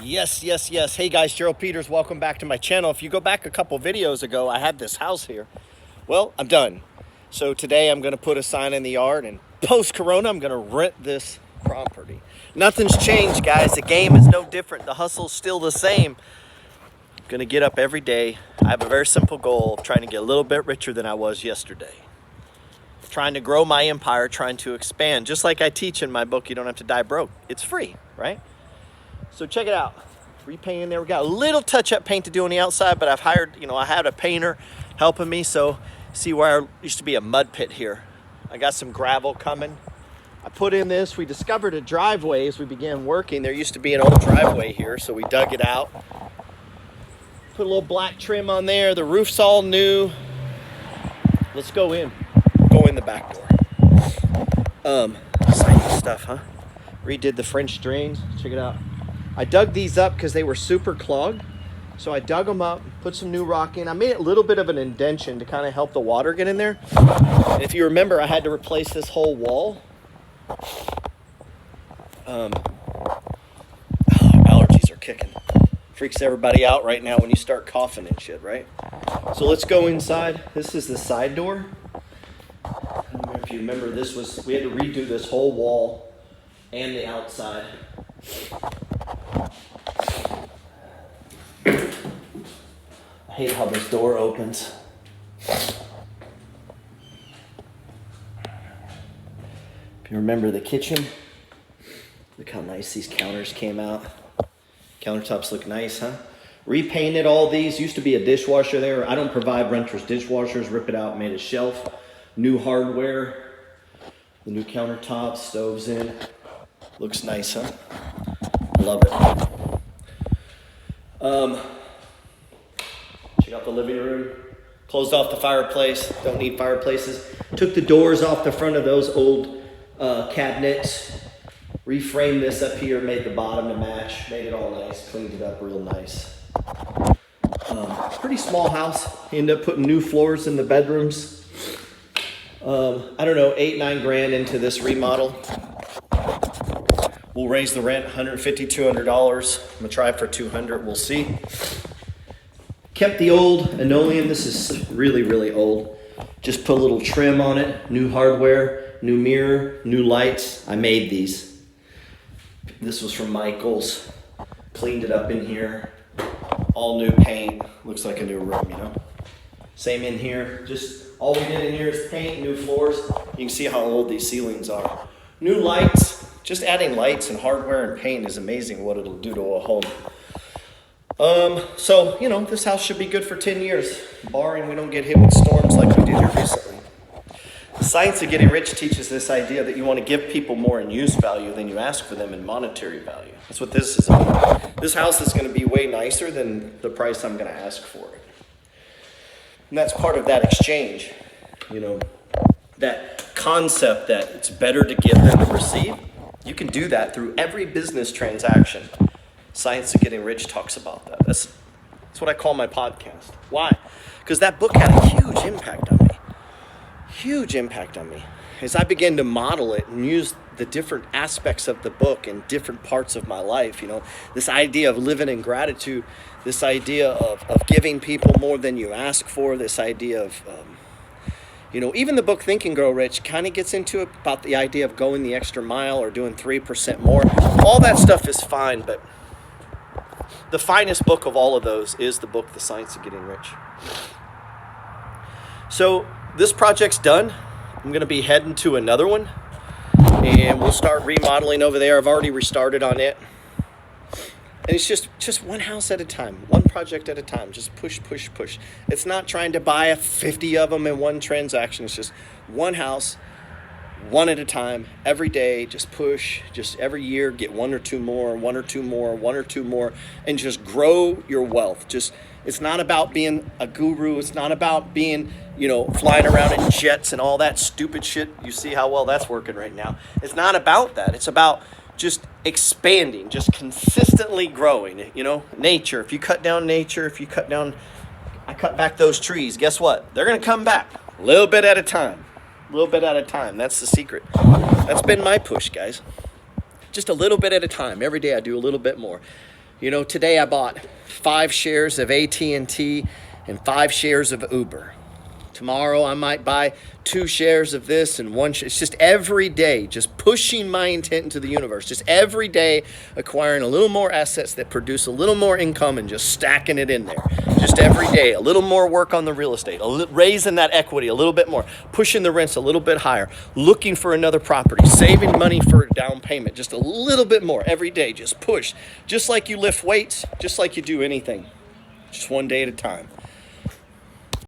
Yes. Hey guys, Gerald Peters, welcome back to my channel. If you go back a couple videos ago, I had this house here. Well, I'm done. So today I'm gonna put a sign in the yard, and post-corona, I'm gonna rent this property. Nothing's changed, guys. The game is no different. The hustle's still the same. I'm gonna get up every day. I have a very simple goal of trying to get a little bit richer than I was yesterday. Trying to grow my empire, trying to expand. Just like I teach in my book, you don't have to die broke. It's free, right? So check it out. Repainting there. We got a little touch-up paint to do on the outside, but I've hired, I had a painter helping me. So see where I used to be a mud pit here. I got some gravel coming. I put in this. We discovered a driveway as we began working. There used to be an old driveway here, so we dug it out. Put a little black trim on there. The roof's all new. Let's go in. Go in the back door. Exciting stuff, huh? Redid the French drains. Check it out. I dug these up because they were super clogged. So I dug them up, put some new rock in. I made a little bit of an indention to kind of help the water get in there. And if you remember, I had to replace this whole wall. Allergies are kicking. Freaks everybody out right now when you start coughing and shit, right? So let's go inside. This is the side door. I don't know if you remember, we had to redo this whole wall and the outside. I hate how this door opens. If you remember the kitchen, look how nice these counters came out. Countertops look nice, huh? Repainted all these. Used to be a dishwasher there. I don't provide renters dishwashers. Rip it out, made a shelf. New hardware. The new countertops, stoves in. Looks nice, huh? Love it. Check out the living room. Closed off the fireplace. Don't need fireplaces. Took the doors off the front of those old cabinets. Reframed this up here. Made the bottom to match. Made it all nice. Cleaned it up real nice. Pretty small house. Ended up putting new floors in the bedrooms. I don't know, 8-9 grand into this remodel. We'll raise the rent $150, $200. I'm gonna try for $200. We'll see. Kept the old linoleum. This is really, really old. Just put a little trim on it. New hardware, new mirror, new lights. I made these. This was from Michael's. Cleaned it up in here. All new paint. Looks like a new room, Same in here. Just all we did in here is paint, new floors. You can see how old these ceilings are. New lights. Just adding lights and hardware and paint is amazing what it'll do to a home. So, this house should be good for 10 years, barring we don't get hit with storms like we did here recently. The Science of Getting Rich teaches this idea that you want to give people more in use value than you ask for them in monetary value. That's what this is about. This house is going to be way nicer than the price I'm going to ask for it. And that's part of that exchange, that concept that it's better to give than to receive. You can do that through every business transaction. Science of Getting Rich talks about that. That's what I call my podcast. Why? Because that book had a huge impact on me. Huge impact on me. As I began to model it and use the different aspects of the book in different parts of my life, this idea of living in gratitude, this idea of giving people more than you ask for, this idea of even the book Think and Grow Rich kind of gets into it about the idea of going the extra mile or doing 3% more. All that stuff is fine, but the finest book of all of those is the book, The Science of Getting Rich. So this project's done. I'm going to be heading to another one, and we'll start remodeling over there. I've already restarted on it. And it's just one house at a time, one project at a time. Just push. It's not trying to buy 50 of them in one transaction. It's just one house, one at a time, every day. Just push. Just every year, get one or two more, and just grow your wealth. It's not about being a guru. It's not about being, flying around in jets and all that stupid shit. You see how well that's working right now. It's not about that. It's about just expanding, just consistently growing, nature. If you cut down nature, I cut back those trees, guess what? They're going to come back a little bit at a time. That's the secret. That's been my push, guys. Just a little bit at a time. Every day I do a little bit more. You know, today I bought 5 shares of AT&T and 5 shares of Uber. Tomorrow I might buy 2 shares of this and 1 share. It's just every day, just pushing my intent into the universe. Just every day acquiring a little more assets that produce a little more income and just stacking it in there. Just every day, a little more work on the real estate, raising that equity a little bit more, pushing the rents a little bit higher, looking for another property, saving money for a down payment, just a little bit more every day. Just push, just like you lift weights, just like you do anything, just one day at a time.